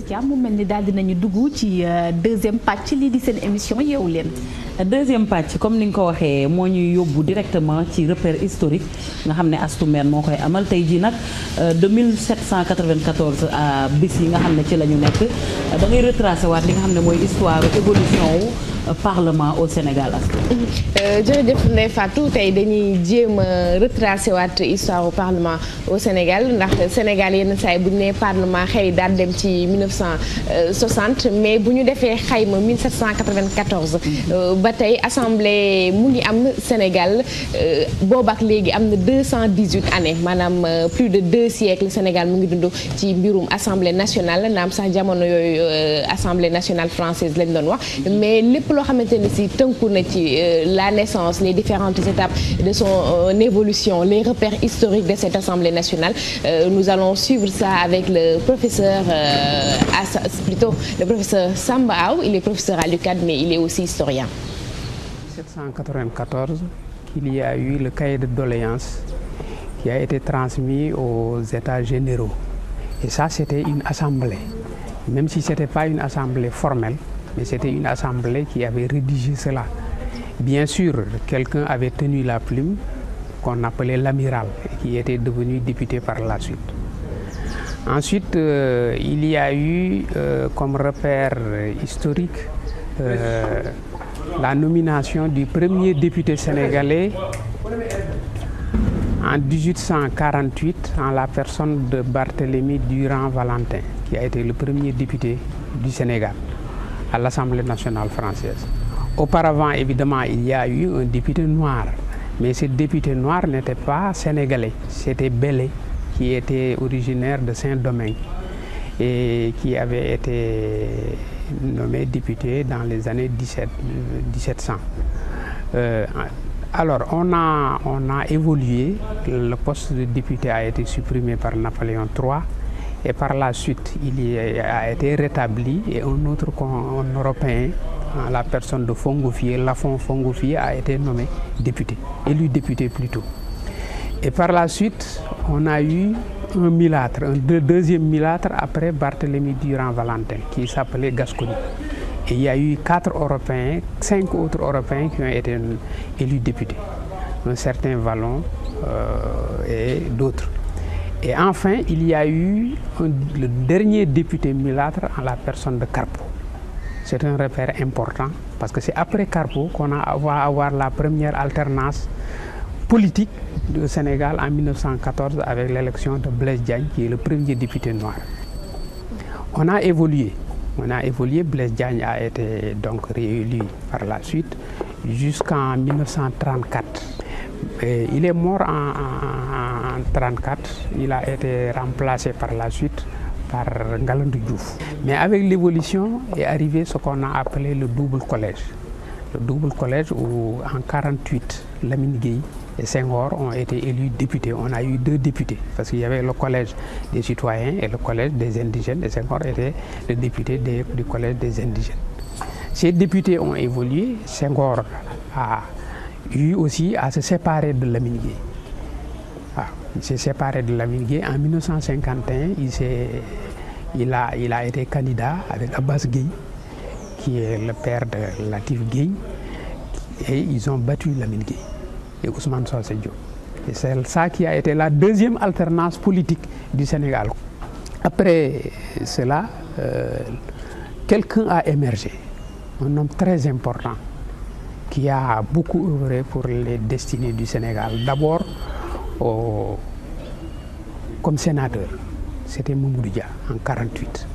Thiam mu mel ni daal dinañu dugg ci deuxième pàcc lii di seen émission Yeewu Leen. deuxième pàcc comme ni nga ko waxee moo ñuy yóbbu directement ci repère historique nga xam ne Astou Mbène moo koy amal tey jii nag de 1794 à bis yi nga xam ne ci la ñu nekk da ngay retracé waat li nga xam ne mooy histoire évolution wu parlement au Sénégal. jërëjëf Ndeye Fatou tey dañuy jéem a retracé waat histoire au parlement au Sénégal ndax Sénégal yenn saa yi bu ñu nee parlement xëy daal dem ci 1960 mais bu ñu defee xayma 1794 ba tey assemblée mu ngi am Sénégal boobaak léegi am na 218 années maanaam plus de 2 siècles Sénégal mu ngi dund ci mbirum assemblée nationale naam sax jamono yooyu assemblée nationale française lañ doon wax mais lépp loo xamante ne si tënku na ci la naissance les différentes étapes de son évolution les repères historiques de cette assemblée nationale nous allons suivre ça avec le professeur le professeur Samba Aw. Il est professeur à l'UCAD mais il est aussi historien. 1794 qu'il y a eu le cahier de doléances qui a été transmis aux États généraux et ça c'était une assemblée même si c'était pas une assemblée formelle mais c'était une assemblée qui avait rédigé cela. Bien sûr, quelqu'un avait tenu la plume qu'on appelait l'amiral et qui était devenu député par la suite. Ensuite, il y a eu comme repère historique la nomination du premier député sénégalais en 1848 en la personne de Barthélemy Durand-Valentin, qui a été le premier député du Sénégal à l'Assemblée nationale française. Auparavant, évidemment, il y a eu un député noir, mais ce député noir n'était pas sénégalais, c'était Bellé, qui était originaire de Saint-Domingue et qui avait été nommé député dans les années 1700. Alors, on a évolué, le poste de député a été supprimé par Napoléon III et par la suite, il a été rétabli et un autre Européen, la personne de Fongofié, Lafont Fongofié, a été nommé député, élu député plutôt. Et par la suite, on a eu un mulâtre, un deuxième mulâtre après Barthélemy Durand-Valentin, qui s'appelait Gascony. Et il y a eu 4 Européens, 5 autres Européens qui ont été élus députés. Un certain Vallon et d'autres. Et enfin, il y a eu le dernier député mulâtre en la personne de Carpo. C'est un repère important parce que c'est après Carpo qu'on va avoir la première alternance politique du Sénégal en 1914 avec l'élection de Blaise Diagne qui est le premier député noir. On a évolué, Blaise Diagne a été donc réélu par la suite jusqu'en 1934. Et il est mort en 1934, il a été remplacé par la suite par Ngalandou Diouf. Mais avec l'évolution est arrivé ce qu'on a appelé le double collège. Le double collège où en 1948, Lamine Gueye et Senghor ont été élus députés. On a eu 2 députés parce qu'il y avait le collège des citoyens et le collège des indigènes et Senghor était le député du collège des indigènes. Ces députés ont évolué, Senghor a eu aussi à se séparer de Lamine Gueye. Il s'est séparé de Lamine Gueye en 1951. Il a été candidat avec Abbas Gueye, qui est le père de Latif Gueye, et ils ont battu Lamine Gueye et Ousmane Socé Diop. Et c'est ça qui a été la deuxième alternance politique du Sénégal. Après cela, quelqu'un a émergé, un homme très important, qui a beaucoup œuvré pour les destinées du Sénégal. D'abord, comme sénateur, c'était Mamadou Dia en 1948.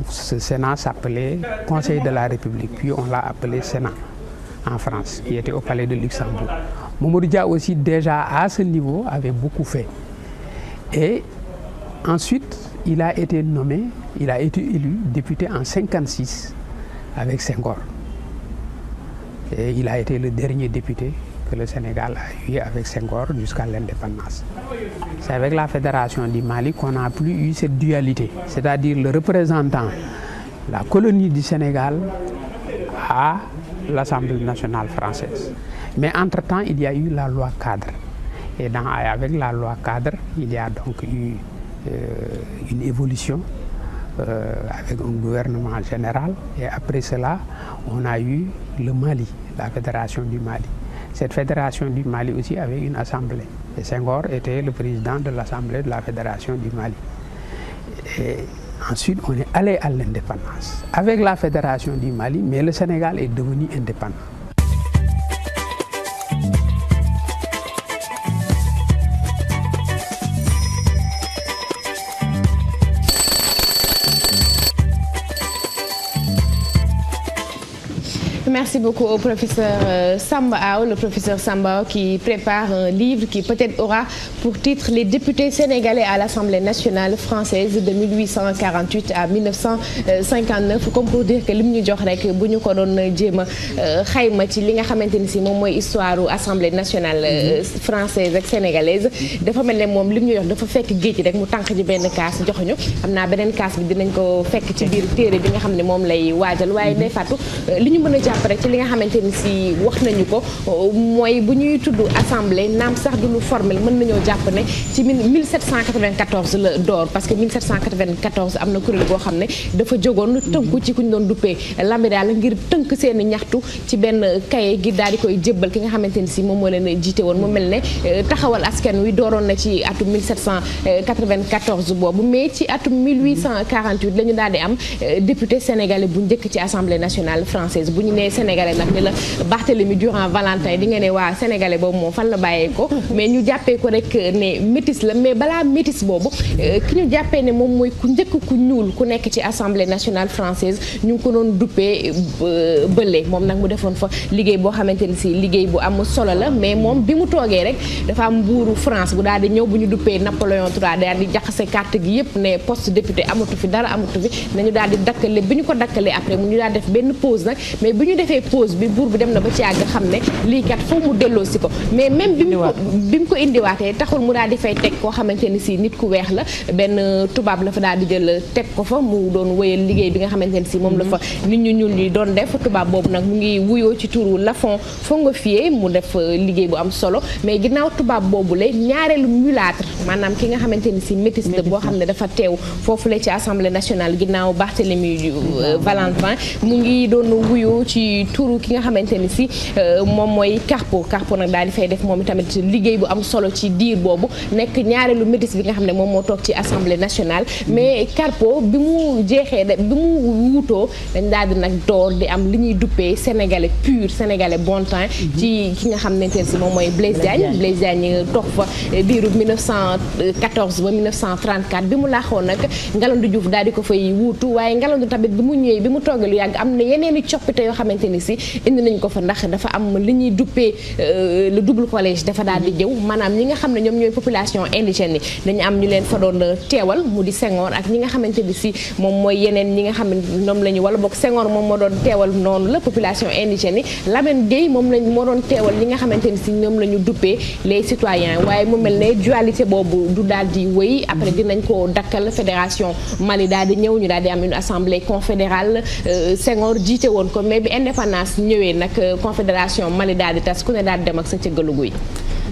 Ce Sénat s'appelait Conseil de la République, puis on l'a appelé Sénat en France, qui était au Palais de Luxembourg. Mamadou Dia aussi déjà à ce niveau avait beaucoup fait. Et ensuite, il a été nommé, il a été élu député en 1956 avec Senghor. Et il a été le dernier député que le Sénégal a eu avec Senghor jusqu'à l'indépendance. C'est avec la Fédération du Mali qu'on n'a plus eu cette dualité, c'est-à-dire le représentant, la colonie du Sénégal à l'Assemblée nationale française. Mais entre-temps, il y a eu la loi cadre. Et avec la loi cadre, il y a donc eu une évolution avec un gouvernement général. Et après cela, on a eu le Mali, la fédération du Mali. Cette fédération du Mali aussi avait une assemblée. Et Senghor était le président de l'assemblée de la fédération du Mali. Et ensuite, on est allé à l'indépendance avec la fédération du Mali, mais le Sénégal est devenu indépendant. Merci beaucoup au professeur Samba Aw, le professeur Samba Aw qui prépare un livre qui peut-être aura pour titre Les députés sénégalais à l'Assemblée nationale française de 1848 à 1959, comme pour dire que lim ñu jox rek bu ñu ko doon jéem a xayma ci li nga xamante ni si moom mooy histoire Assemblée nationale française ak sénégalaise dafa mel ne moom lim ñu jox dafa fekk géej rek mu tànk ci benn kaas joxuñu xam naa beneen kaas bi dinañ ko fekk ci biir téere bi nga xam ne moom lay waajal waaye Ndeye Fatou li ñu mën a jàpp rek ci li nga xamante ni si wax nañu ko mooy bu ñuy tudd assemblée naam sax du lu formel mën nañoo jàpp ne ci 1794 la door parce que 1794 am na kuréel boo xam ne dafa jógoon tënku ci ku ñu doon duppee l'amiral ngir tënk seeni ñaxtu ci benn kaye gi daal di koy jébbal ki nga xamante ni si moom moo leen jiite woon mu mel ne taxawal askan wi dooroon na ci atum 1794 boobu mais ci atum 1848 la ñu daal di am député sénégalais bu njëkk ci assemblée nationale française bu ñu nee sénégalais nag ni la Barthélemy Durand Valentin di nga ne waa sénégalais boobu moom fan la bàyyee ko mais ñu jàppee ko rek ne métis la mais balaa métis boobu ki ñu jàppee ne moom mooy ku njëkk ku ñuul ku nekk ci assemblée nationale française ñu ngi ko doon duppee Bële moom nag mu defoon fa liggéey boo xamante ni si liggéey bu am solo la mais moom bi mu toogee rek dafa am buuru France bu daal di ñëw bu ñu duppee Napoléon III daal di jaxase carte gi yëpp ne poste député amatu fi dara amatu fi nañu daal di dakkale bi ñu ko dakkalee après mu ñu daal def benn pause nag mais bi ñu defee pause bi buur bi dem na ba ci àgg xam ne lii kat foofu mu delloo si ko mais même bi mu ko indiwaatee taxul mu daal di fay teg koo xamante ni si nit ku weex la benn tubaab la fa daal di jël teg ko fa mu doon wëyal liggéey bi nga xamante ni si moom la fa nit ñu ñuul ñi doon def tubaab boobu nag mu ngi wuyoo ci turu Lafont Fongofié mu def liggéey bu am solo mais ginnaaw tubaab boobule ñaareelu mulâtre maanaam ki nga xamante ni si métis la boo xam ne dafa teew foofu la ci assemblée nationale ginnaaw Barthélemy Valentin mu ngi doon wuyoo ci turu ki nga xamante ni si moom mooy Carpo nag daal di fay def moom tamit liggéey bu am solo ci diir boobu nekk ñaareelu métis bi nga xam ne moom moo toog ci assemblée nationale mais Carpo bi mu jeexee bi mu wuutoo dañ daal di nag door di am li ñuy duppee sénégalais pur sénégalais bon temps ci ki nga xamante ne si moom mooy Blaise Diagne toog fa diiru 1914 ba 1934 bi mu laaxoon nag Ngalandou Diouf daal di ko fay wuutu waaye Ngalandou tamit bi mu ñëwee bi mu toogee lu yàgg am na yeneen i coppite yoo xamante ni si indi nañ ko fa ndax dafa am li ñuy duppee le double collège dafa daal di jëw maanaam ñi nga xam ne ñoom ñooy population indigène yi dañu am ñu leen fa doon teewal mu di Senghor ak ñi nga xamante ni si moom mooy yeneen ñi nga xam ne ñoom la ñu wala boog Senghor moom moo doon teewal noonu la population indigène yi Lamine Gueye moom lañ moo doon teewal ñi nga xamante ni si ñoom la ñu duppee les citoyens waaye mu mel ne dualité boobu du daal di wéy après dinañ ko dakkal fédération Mali daal di ñëw ñu daal di am une assemblée confédérale Senghor jiite woon ko mais bi indépendance ñëwee nag confédération Mali daal di tas ku ne daal di dem ak sa cëggalu guy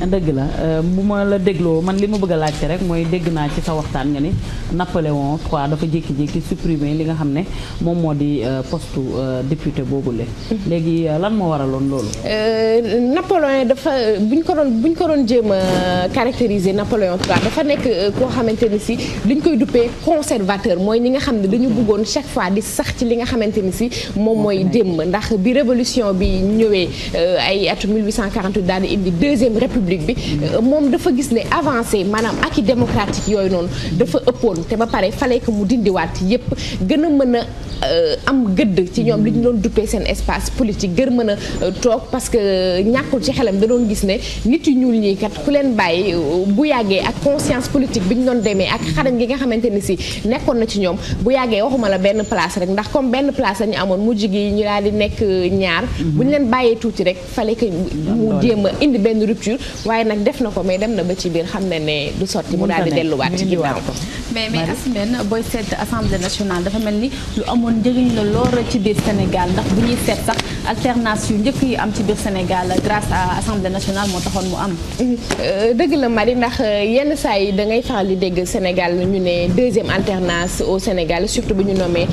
dëgg la bu ma la dégloo man li ma bëgg a laajte rek mooy dégg naa ci sa waxtaan nga ni Napoléon III dafa jékki-jékki supprimer li nga xam ne moom moo di poste député boobule. léegi lan moo waraloon loolu. Napoléon dafa buñ ko doon jéem a caractériser Napoléon III dafa nekk koo xamante ni si liñ koy duppee conservateur mooy ñi nga xam ne dañu bëggoon chaque fois di sax ci li nga xamante ni si moom mooy démb ndax bi révolution bi ñëwee ay atu 1848 daal di indi deuxième république bi moom dafa gis ne avancé maanaam acquis démocratique yooyu noonu dafa ëppoon te ba pare fallait que mu dindiwaat yépp gën a mën a am gëdd ci ñoom li ñu doon duppee seen espace politique gën mën a toog parce que ñàkkul ci xelam da doon gis ne nit yu ñuul ñii kat ku leen bàyyi bu yàggee ak conscience politique bi ñu doon demee ak xarañ gi nga xamante ni si nekkoon na ci ñoom bu yàggee waxuma la benn place rek ndax comme benn place la ñu amoon mujj gi ñu daal di nekk ñaar bu ñu leen bàyyee tuuti rek fallait que mu jéem a indi benn rupture waaye nag def na ko mais dem na ba ci biir xam ne ne du sotti mu daal di delluwaat ci ginnaaw ko mais Asmène booy seet assemblée nationale dafa mel ni lu amoon njëriñ la lool ci biir Sénégal ndax bu ñuy seet sax alternance yu njëkk yi am ci biir Sénégal grâce à Assemblée nationale moo taxoon mu am. dëgg la Marie ndax yenn saa yi da ngay faral di dégg Sénégal ñu ne deuxième alternance au Sénégal surtout bu ñu nommé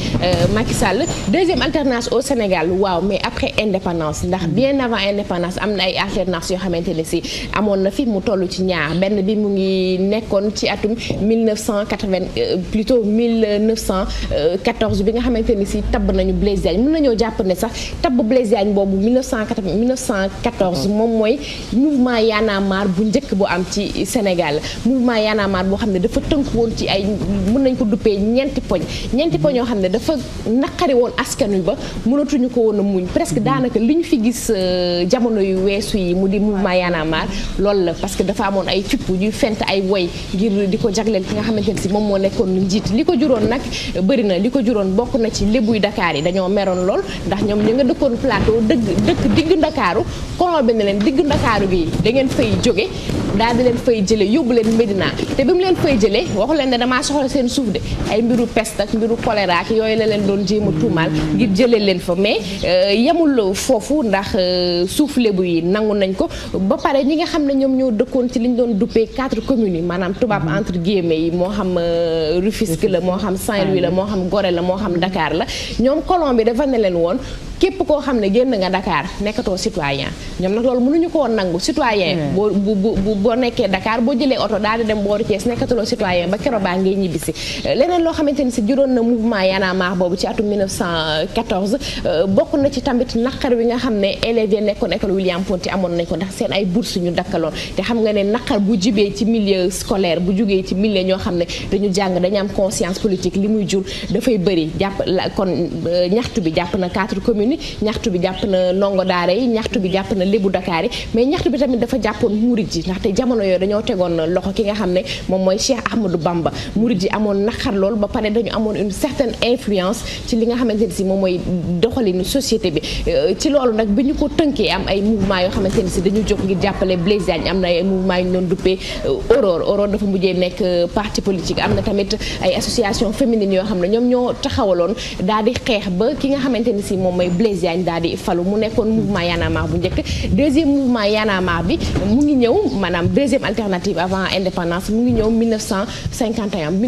Macky Sall deuxième alternance au Sénégal waaw mais après indépendance ndax bien avant indépendance am na ay alternance yoo xamante ne si amoon na fi mu toll ci ñaar benn bi mu ngi nekkoon ci atum 1914 bi nga xamante ni si tabb nañu Blaise Diagne mën nañoo jàpp ne sax tabb Blaise Diagne boobu 1914 moom mooy mouvement Y'en a marre bu njëkk bu am ci Sénégal mouvement Y'en a marre boo xam ne dafa tënk woon ci ay mën nañ ko duppee ñeenti poñ yoo xam ne dafa naqari woon askan wi ba mënatuñu ko woon a muñ presque daanaka li ñu fi gis jamono yu weesu yi mu di mouvement Y'en a marre loolu la parce que dafa amoon ay fipp ñuy fent ay woy ngir di ko jagleel ki nga xamante ne si moom moo nekkoon njiit li ko juróon nag bëri na li ko juróon bokk na ci lébuy Dakar yi dañoo meroon lool ndax ñoom ñu nga dëkkoon plateau dëkk digg Ndakaaru kolon bi ne leen digg Ndakaaru bi da ngeen fay jóge daal di leen fay jële yóbbu leen Médina te bi mu leen fay jëlee waxu leen ne damaa soxla seen suuf de ay mbiru peste ak mbiru choléra ak yooyu la leen doon jéem a tuumaal ngir jëlee leen fa mais yemul foofu ndax suuf lébu yi nangu nañ ko ba pare ñi nga xam ne ñoom ñoo dëkkoon ci li ñu doon duppee 4 communes yi maanaam tubaab entre guillemets yi moo xam Rufisque la moo xam Saint-Louis la moo xam Gorée la moo xam Dakar la ñoom colon bi dafa ne leen woon képp koo xam ne génn nga Dakar nekkatoo citoyen ñoom nag loolu mënuñu ko woon nangu citoyen boo nekkee Dakar boo jëlee oto daal di dem booru Thiès nekkatuloo citoyen ba keroog baa ngay ñibbisi leneen loo xamante ni si juróon na mouvement Y'en a marre boobu ci atum 1914 bokk na ci tamit naqar wi nga xam ne élèves yi nekkoon école William Ponty amoon nañ ko ndax seen ay bourses ñu dakkaloon te xam nga ne naqar bu jibee ci milieu scolaire bu jugee ci milieu ñoo xam ne dañu jàng dañu am conscience politique li muy jur dafay bëri kon ñaxtu bi jàpp na 4 communes ñaxtu bi jàpp na ndongo daara yi ñaxtu bi jàpp na lébu Dakar yi mais ñaxtu bi tamit dafa jàppoon murid ji ndaxte jamono yooyu dañoo tegoon loxo ki nga xam ne moom mooy Cheikh Ahmadou Bamba murid ji amoon naqar lool ba pare dañu amoon une certaine influence ci li nga xamante ni si moom mooy doxalinu société bi ci loolu nag bi ñu ko tënkee am ay mouvement yoo xamante ni si dañu jóg ngir jàppale Blaise Diagne am na ay mouvement yu ñu doon duppee Aurore dafa mujjee nekk parti politique am na tamit ay association féminine yoo xam ne ñoom ñoo taxawaloon daal di xeex ba ki nga xamante ni si moom mooy Blaise Diagne daal di falu mu nekkoon mouvement Y'en a marre bu njëkk deuxième mouvement Y'en a marre bi mu ngi ñëw maanaam deuxième alternative avant indépendance mu ngi ñëw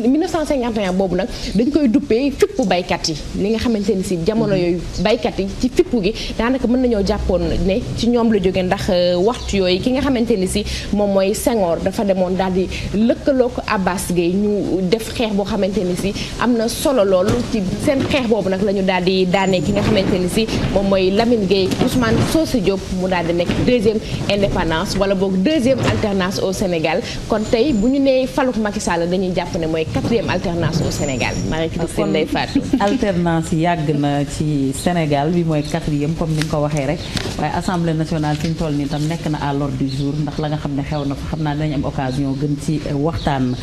1951 boobu nag dañ koy duppee fippu baykat yi li nga xamante ni si jamono yooyu baykat yi ci fippu gi daanaka mën nañoo jàppoon ne ci ñoom la jógee ndax waxtu yooyu ki nga xamante ni si moom mooy Senghor dafa demoon daal di lëkkaloo ko Abbas Gueye ñu def xeex boo xamante ni si am na solo loolu ci seen xeex boobu nag la ñu daal di daanee ki nga xamante ni si moom mooy Lamine Gueye Ousmane Socé Diop mu daal di nekk deuxième indépendance wala boog deuxième alternance au Sénégal kon tey bu ñu nee faluk Macky Sall dañuy jàpp ne mooy 4e alternance au Sénégal Marie-Christine Ndeye Fatou alternance yàgg na ci Sénégal bi mooy 4e comme ni nga ko waxee rek waaye assemblée nationale fi ñu toll nii tam nekk na à l'ordre du jour ndax la nga xam ne xew na fa xam naa dinañ am occasion gën ci waxtaan